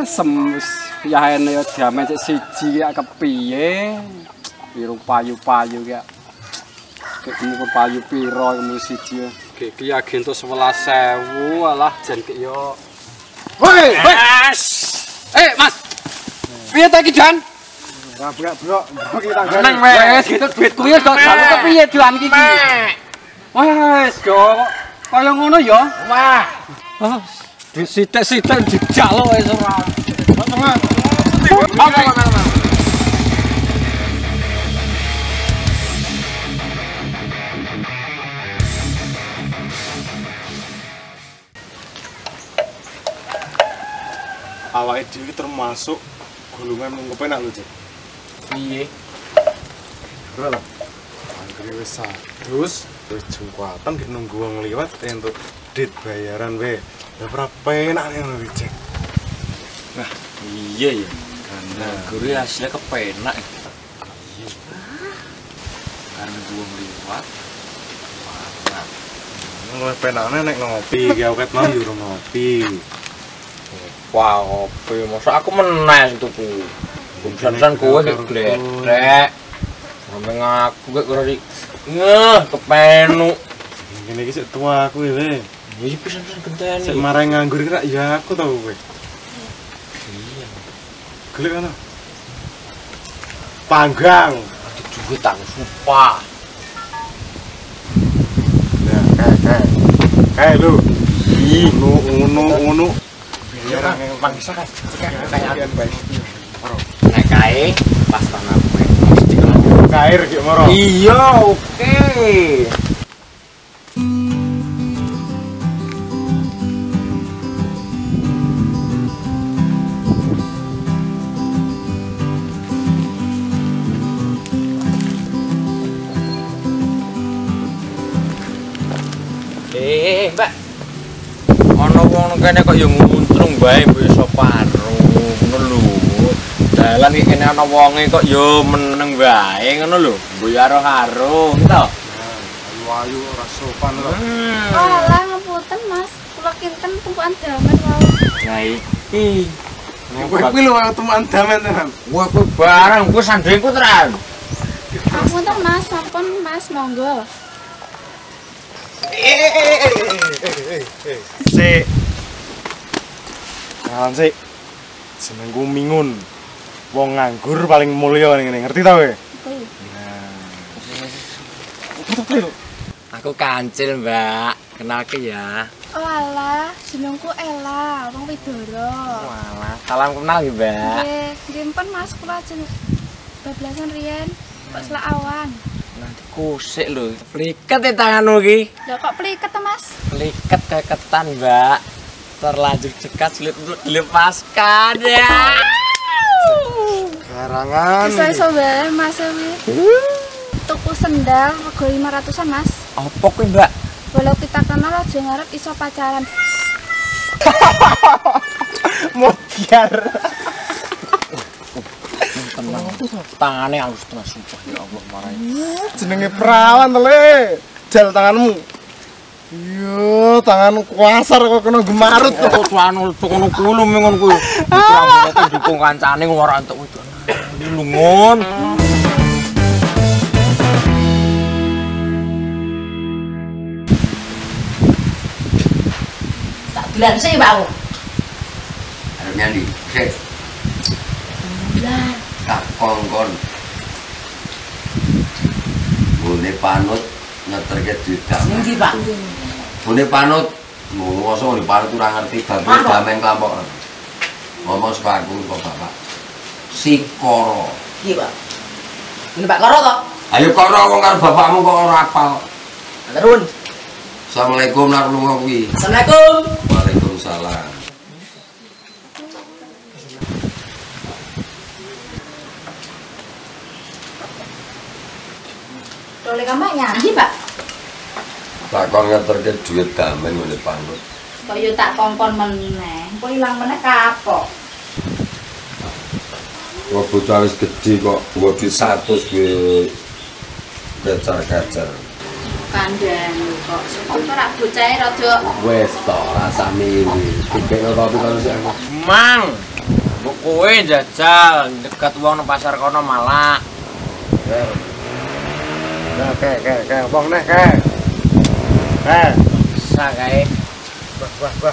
Asem wis yahene yo diamen sik siji ya kepiye. Pirung payu-payu ya. Kene payu piro kamu siji. Iki agen to 11.000 alah jan ki yo. Woi, Mas. Mas. Piye ta iki Jan? Ora brok, iki tanggane. Nang wis gitu duitku ya kok jaluk kepiye Jan iki. Wes kok kaya ngono ya. Wah. Sithik-sithik dijaluk wis ora. Teman. Awake dhewe termasuk golongan wong kepenak lho, Cek. Piye? Ora lho. Anggere wis sadus, wis jungkatan gek nunggu wong liwat entuk dit bayaran wae. Ya ora penak ngono iki, Cek. Nah, iya ya. Karena guru hasilnya kepenak. Iya. Karena gua ngeliwat. Luwih penakne nek ngopi, ki awet mau yo ngopi. Wah, kopi. Masa aku meneh tuku. Kumsan kowe gledek. Sampe ngaku gek ora di kepenuk. Ngene iki sik tua aku iki. Iki pisan-pisan genteni. Sik marang nganggur iki rak ya aku tau kowe. Iya. Golek ana. Panggang. Duit tak sumpah. Ya, kae lho. Ngono. Biar yang pangsa kan. Kayak baik. Nek kae pas tanah kowe mesti Kair ki moro. iya, oke. Mbak. Ana wong kene kok ya nguntrung bae iso paro ngono lho. Dalan iki kene ana wonge kok ya meneng bae ngono lho. Mbuh karo to. Ayu-ayu ora sopan to. Alah ngapunten Mas, kula kinten tumpukan damen wae. Nah iki. Kowe kuwi lho teman damen tenan. Wah kuwi barang kuwi sandengku tenan. Ngapunten Mas, sampun Mas monggo. Sik. Kan sik. Senengku mingun. Wong nganggur paling mulya ning ngene, ngerti ta kowe? Aku kancil, Mbak. Kenalke ya. Oh alah, jenengku Ella, wong Widoro. Walah, salam kenal ya, Mbak. Nggih, nggih Mas kula jeneng bablasan riyen, kok selak awan. Nanti kusik lho. Pliket ya tanganmu iki. Lah kok pliket to Mas? Pliket keketan, Mbak. Terlanjur cekat sulit untuk dilepaskan ya. Garangan. Iso-iso bae Mas kuwi. Tuku sendal rego 500-an Mas. Apa kuwi, Mbak? Walau kita kenal aja ngarep iso pacaran. Modiar. Tenang. Tangannya halus terus sumpah ya Allah marahin. Jenenge perawan to, Le. Jal tanganmu. Yo, tangan kuasar kok kena gemarut kok. Tuanu ngono kuwi lho ngono kuwi. Rambutnya dukung kancane ora entuk itu. Lungon. Tak bulan sih, Pak. Arep nyandi, sik. Bulan. Tak kongkon. Bune panut ngeterke duit damen. Ngendi, Pak? Bune panut, mosok di panut ora ngerti bapak damen kelompok. Ngomong saka aku kok bapak. Sikoro. Iya, Pak. Ini Pak Koro toh? Ayo koro wong karo bapakmu kok ora apal. Turun. Assalamualaikum narungo kuwi. Assalamualaikum. Waalaikumsalam. Oleh kamarnya, iya Pak. Tak kon ngeterke duit damen ngene panut. Kok yo tak kongkon meneh, kok ilang meneh kapok. Wong bocah wis gedhe kok nggo duit 100 kuwi kecar-kecar. Kandhane kok kok ora bocahe rada Wes to rasa miwi. Dikek kopi karo sik aku. Mang. Kowe jajal dekat wong nang pasar kono malah. Nah, kayak wong nek kayak. Bisa kae. Wah.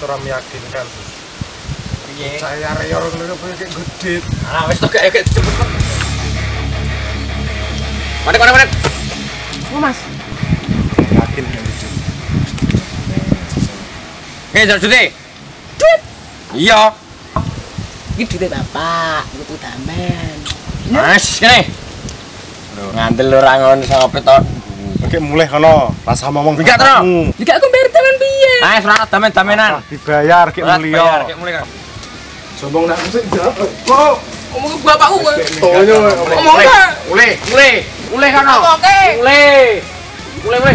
Ora meyakinkan. Piye? Saya reyor ngono kayak gede. Ah wis to kayak cepet. Mana. Oh, Mas. Yakin yang gede. Jar jute. Duit. Iya. Iki duite bapak, itu taman. Mas kene. Ngandel ora ngono sampe to. Oke mulai kono, rasa ngomong. Enggak to. Iki aku bayar taman piye? Ah, ora damen-damenan. Dibayar ki mulia. Mulai. Sombong nak musik njak. Kok Ngomong ke bapakku kowe. toyo Ngomong ke. Mulai kono. Mulai.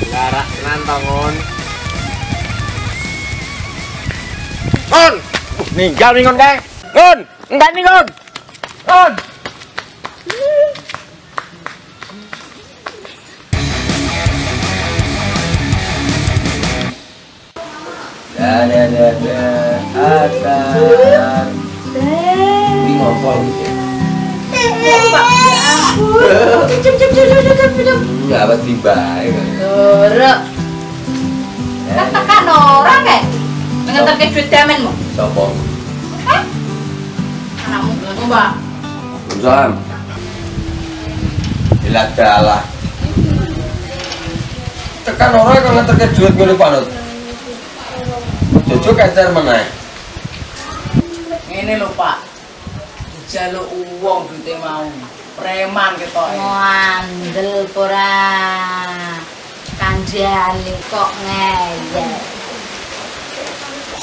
Larak nantongon. On. Ninggal ningon kae. Ngon, enggak ningon. On. Ada. Ini ngompol gitu. Enggak apa tiba. Dorok. Tekan orang kae. Ngeterke duit damenmu. Sopo? Anakmu ngono, Mbak. Usam. Ilat dalah. Tekan orang kalau ngeterke duit ngene panut. Jojo kacer meneh. Ngene lho, Pak. Jaluk uang duite mau. Preman ketoke. Ngandel ora. Kanjane kok ngeyel.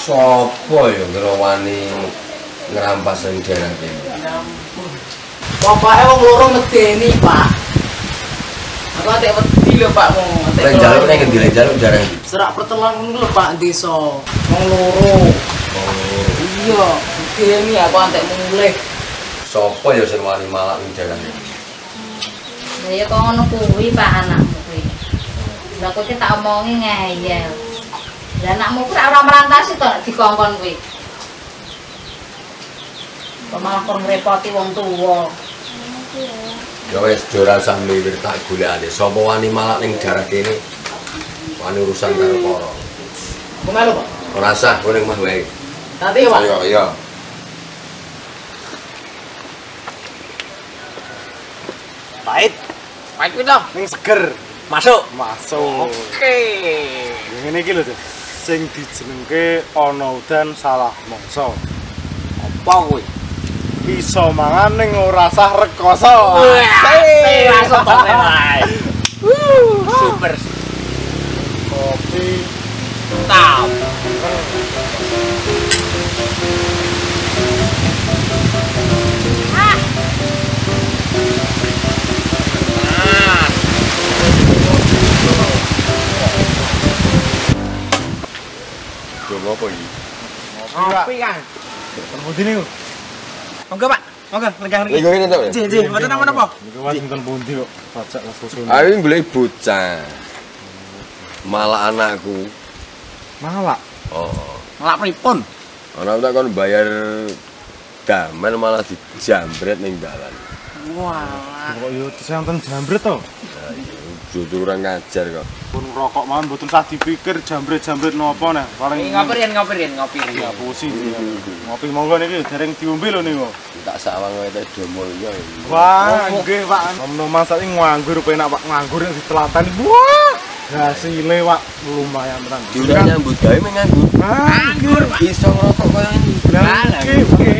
Sopo ya kira wani ngrampas ing daerah kene. Bapake wong loro medeni, Pak. Aku atek wedi lho, Pak, mau. Lek jaluk ning endi lek jaluk daerah ndi? Serak pertelan ngono lho, Pak, desa. Wong loro. Iya, medeni aku antek mulih. Sopo ya sing wani malak ing daerah kene? Lah ya kok ngono kuwi Pak anakmu kuwi. Lah kok tak omongi ngeyel. Lah anakmu kuwi ora merantasi to nek dikongkon kuwi. Kok malah kon ngrepoti wong tuwa. Ya wis ora usah mliwir tak golekane. Sapa wani malak ning daerah kene? Wani urusan karo para. Aku melu, Pak. Ora usah kowe ning mah wae. Nanti, Pak. Iya. Pahit, Kuwi to. ning seger. Masuk. Masuk. Oke. Ngene iki lho, sing dijenengke ana udan salah mangsa. Apa kuwi? Iso mangan ning ora sah rekoso. Masuk to wae. Super. Kopi Tam. Coba apa iki? Ngopi kan. pundi niku? Monggo, Pak. Monggo, legang Lha ngene to. Nggih, mboten napa-napa. Niku Mas sinten pundi kok pajak Mas Susun. Ayo golek bocah. Malah anakku. Malak. Oh. Ngelak pripun? Ana tak kon bayar damen malah dijambret ning dalan. Wah. Kok yo disenten jambret to? Jujur ora ngajar kok. Pun rokok mawon mboten sah dipikir jambret-jambret napa nah. Paling Ngopi. ya pusi. Ngopi monggo niki dereng diombe lho niku. Tak sawang wae teh domulya. Wah, nggih Pak. Nom masak iki nganggur penak Pak, nganggur nek ditelatan. Wah, hasile Pak lumayan tenan. Diundang nyambut gawe menganggur. Nganggur Iso ngerokok koyo ini. Oke.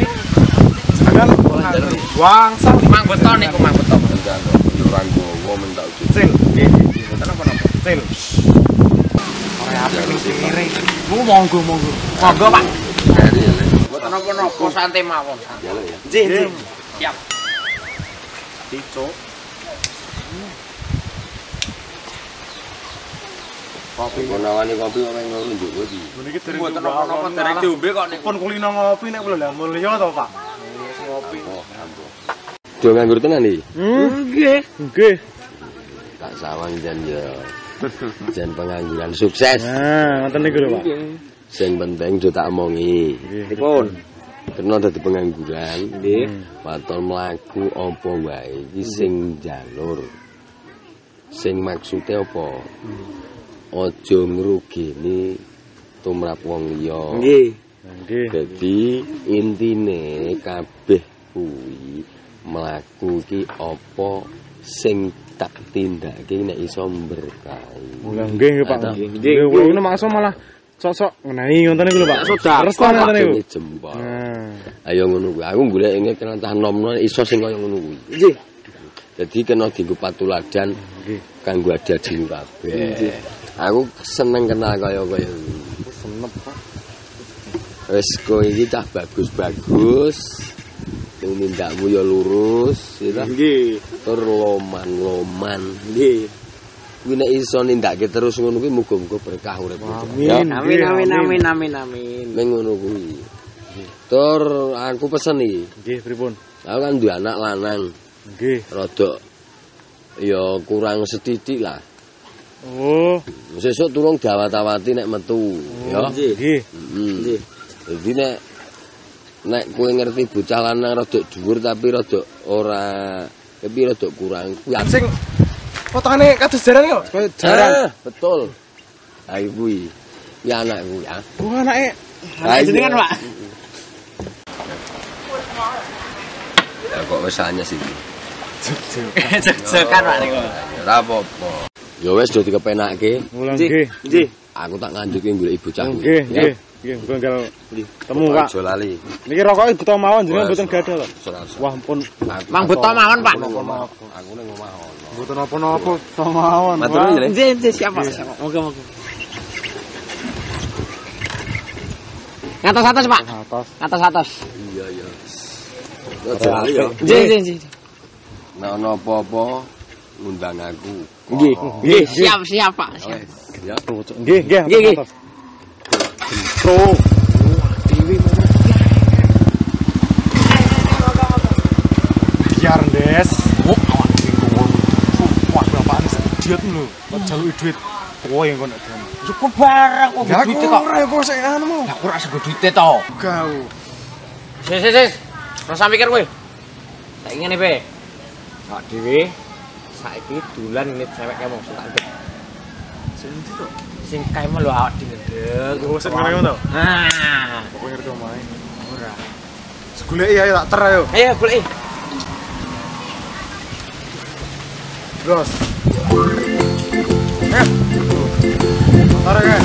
Sekarang wangsal Mang beton niku, mang beton. Orang gowo mentak uji. cil. Nggih, mboten napa-napa. Cil. Ora apik kiri. Monggo, Pak. Mboten napa-napa, santai mawon. Nggih. Siap. Dicuk. Kopi. Konawani kopi kok pengen nunjuk kopi. Niki dereng Mboten napa-napa, dereng diombe kok niku. pun kulino ngopi nek kula lah mulya to Pak. Ngopi. Do nganggur tenan iki. Nggih. Tak sawang jan ya. Jan pengangguran sukses. Nah, ngoten niku lho Pak. Sing penting do tak omongi. Pripun? Kena dadi pengangguran, nggih. Waton mlaku apa wae iki sing njalur. Sing maksude apa? Aja ngrugini tumrap wong liya. Nggih. Nggih. Dadi intine kabeh kuwi mlaku iki apa sing tak tindake nek iso berkahi. Nggih Pak. Nggih kula ini maksud malah sok-sok ngenahi ngoten niku lho Pak. Resto ngoten niku. Jempol. Ayo ngono kuwi. Aku golek ngene kenantah nom-nom iso sing kaya ngono kuwi. Nggih. Dadi kena dienggo patuladan kanggo adi-adi kabeh. Aku seneng kenal kaya-kaya iki. Senep Pak. Wis kowe iki cah bagus-bagus. Sing nindakmu ya lurus, ya. Nggih. Tur loman-loman. Nggih. Kuwi nek iso nindakake terus ngono kuwi muga-muga berkah urip. Amin. Amin. Ning ngono kuwi. Tur aku pesen iki. Nggih pripun? Aku kan duwe anak lanang. Nggih. Rada ya kurang setitik lah. Oh, Sesuk turung dawat-awati nek metu, ya. nggih. Nggih. Dadi nek kowe ngerti bocah lanang rada dhuwur tapi rada ora tapi rada kurang kuwi. Sing potongane kados jaran kok. Kaya jaran. Betul. Ha kuwi. Kuwi anakku ya. Oh, anake. Ha jenengan, Pak. Ya kok wis anyes iki. Jek-jekan Pak niku. Ora apa-apa. Ya wis do dikepenake. Mulang nggih. Nggih. Aku tak nganduke golek bocah kuwi. Nggih, nggih. Nggih, muga enggal temu Pak. Aja lali. Niki rokoke buta mawon jenengan mboten gadah lho. Ora. Wah, ampun. Mang buta mawon, Pak. Aku ning omah ono. Mboten napa-napa, buta mawon. Matur nuwun. Nggih, siap Pak. Moga-moga. Ngatos-atos, Pak. Ngatos-atos. Iya, iya. Aja lali ya. Nggih. Nek ana apa-apa ngundang aku. Nggih, siap Pak. Siap. Ya. Nggih, nggih. Nggih. Bro. Biar Des. Oh, awak lingkungan. Wah, bapakane idiot lho. Kok jaluki duit. Kowe yang kono den. Cukup barang kok duite kok. Ora kok sik anu. Lah ora sego duite to. Gau. Sis. Rasa mikir kowe. Saiki ngene pe. Awak dhewe saiki dolan nit cewek kemo sing tak ndek. Sing ndi to? Sing kae lho awak dhewe ndek. Oh, sing ngene to. Nah, Kok ngerti omahe. ora. Segoleki ayo tak ter ayo. Ayo goleki. Bros. Tarik ya.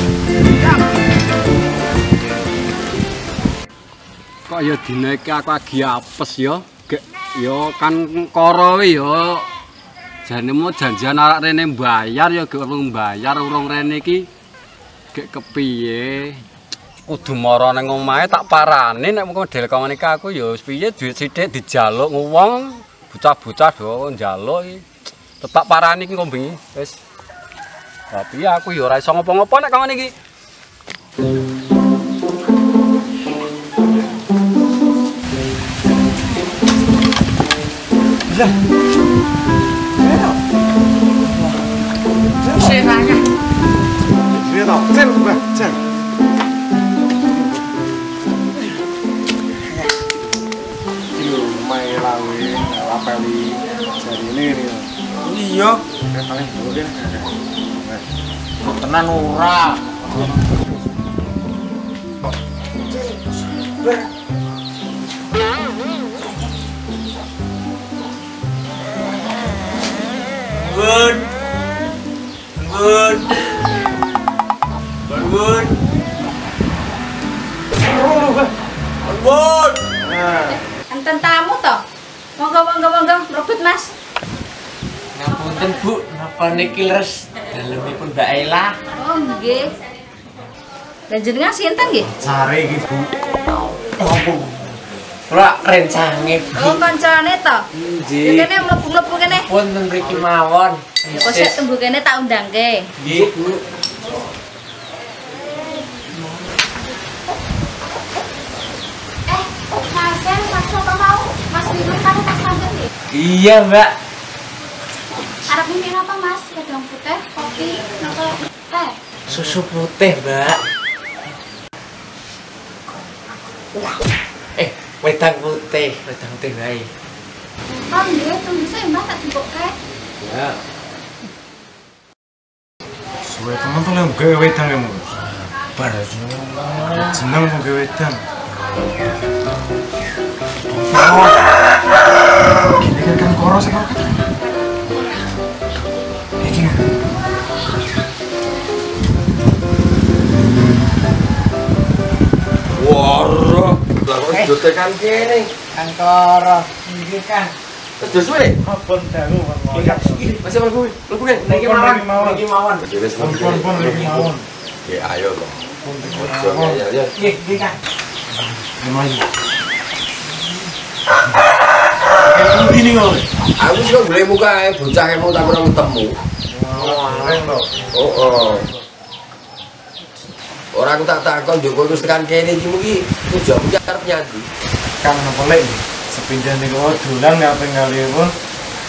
Kok ya dineke aku lagi apes ya. Gek ya kan karo ya. Jane mau janjian arek rene mbayar ya gek urung mbayar urung rene iki. Gek kepiye? Kudu mara ning omahe tak parani nek mung model kok ngene aku ya wis piye duit sithik dijaluk wong bocah-bocah do njaluk iki. Tetap parani iki ngombe wis. Tapi aku ya ora iso ngopo-ngopo nek kok ngene iki. Lah. Ayo. Senanga. Dia tau, cen, Mbak, cen. Yo, main lawe, lapeli jarine iki. Iya. Paling dulu kan. Tenan ora. Bangun. Enten tamu toh? Monggo, rebut Mas. Ngapunten Bu, napa niki leres dalemipun Mbak Ela? Oh, nggih. Lah jenengan sinten nggih? Cari iki, Bu. Ampun. Ora rencange Bu. Oh, kancane toh? Nggih. Ya kene mlebu-mlebu kene. Punten mriki mawon. Kok sik tunggu kene tak undangke. Nggih Bu. Mas apa mau? Mas minum kan tas santet nih. Iya, Mbak. Arep minum apa Mas? Gedang putih, kopi, atau teh? Susu putih, Mbak. Wedang putih wae. Kan dia tunggu saya mbak tak dibuka. Ya. Suwe temen tuh yang gawe wedang ya, Mus. Bar Seneng mau gawe wedang. Gini kan koro sih koro. Iki. Waro, lah kok jote kan kene. Kang Koro, nggih Kang. Terus suwe. Ampun dangu Masih mlebu kan? Niki mawon. Wis Pun lagi mawon. Ya ayo to. Ojo ya. Nggih Kang. Lumayan. Ini kok. Aku sih golek muka ae bocah emang tak ora ketemu. Oh. Ora aku tak takon Joko wis tekan kene iki mugi tujuan iki arep nyandi. Kang napa lek sepindah niku dolan kaping kalihipun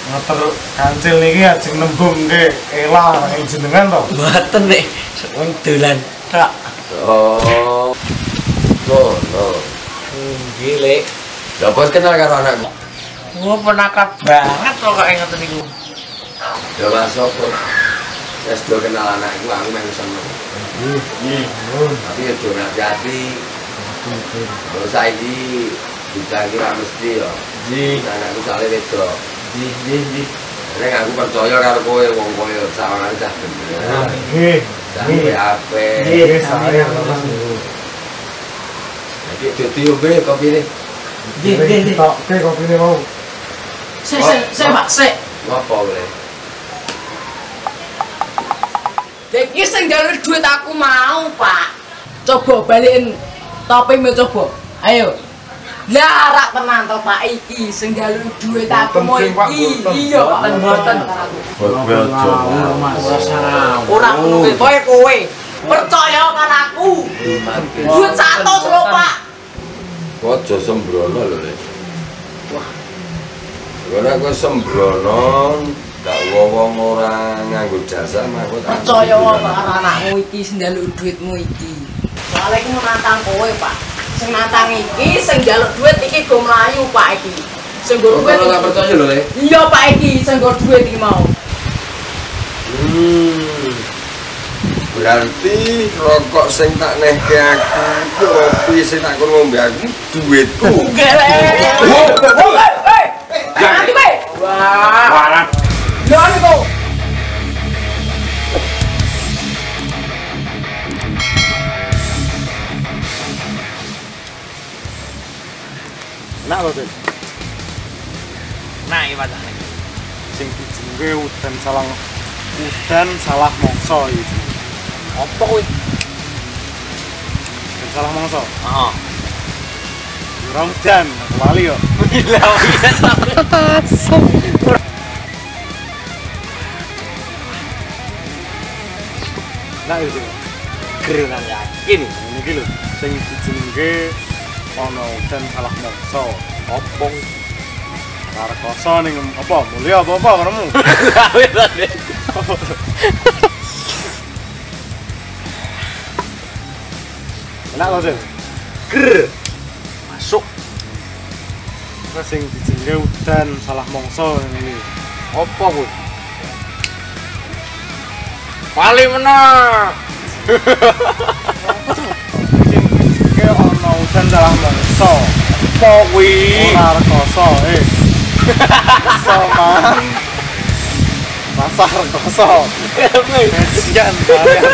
ngeter kancil niki ajeng nembungke elah ing jenengan to. Mboten nek wong dolan tok. Oh. Oh. Nggih, Lek. Lah bos kenal karo anakku. Wah, penakat banget kok ngoten niku. Ya masuk kok. Wis do kenal anakku aku mung seneng. Tapi ya do hati-hati. Terus saiki dikira mesti ya. Nggih. Anakku sale wedok. Nggih. Nek aku percaya karo kowe wong koyo sawangane cah bener. Nggih. Sampai ape. Nggih, saya. Iki dadi ombe kopine. Nggih. Tokke kopine mau. Sik, Pak, sik. Ngopo kowe? Iki sing njaluk duit aku mau, Pak. Coba balikin topengmu coba. Ayo. Lah rak tenan to Pak iki sing njaluk duit aku mau iki. Iya, mboten. Ora ngono kowe. Percaya kan aku. Duit 100 lho, Pak. Aja sembrono lho, Lek. Wah. Ora kok sembrono, gak wong ora nganggo jasa mangko tak. Percaya wae karo anakmu iki sing njaluk duitmu iki. Soale iki nantang kowe, Pak. Sing nantang iki sing njaluk duit iki go mlayu, Pak iki. Sing go duit. Ora percaya lho, Lek. Iya, Pak iki sing go duit iki mau. Berarti rokok sing tak nehke aku, kopi sing tak kon ngombe aku duitku. Jangan kowe. Wah. Warat. Lho niku. Enak lho, Dik. Nah, iki wacane. Sing dijenenge udan salah mangsa iki. Apa kuwi? Udan salah mangsa. Heeh. Urang udan, lali yo. Lah iya ta. Nah itu. Gerunan yakin. Ini iki lho, sing dijenenge ana udan salah mangsa. Opong. Karkoso ning apa? Mulya apa kamu? Wis ta, Dek. Enak lho, Dik. Ger. Masuk. Sing dijenenge udan salah mangsa ini. Apa kuwi? Wali menang. Sing dijenenge ana udan salah mangsa. Apa kuwi? Ora rekoso, Soman. Pasar rekoso. Sekian kalian.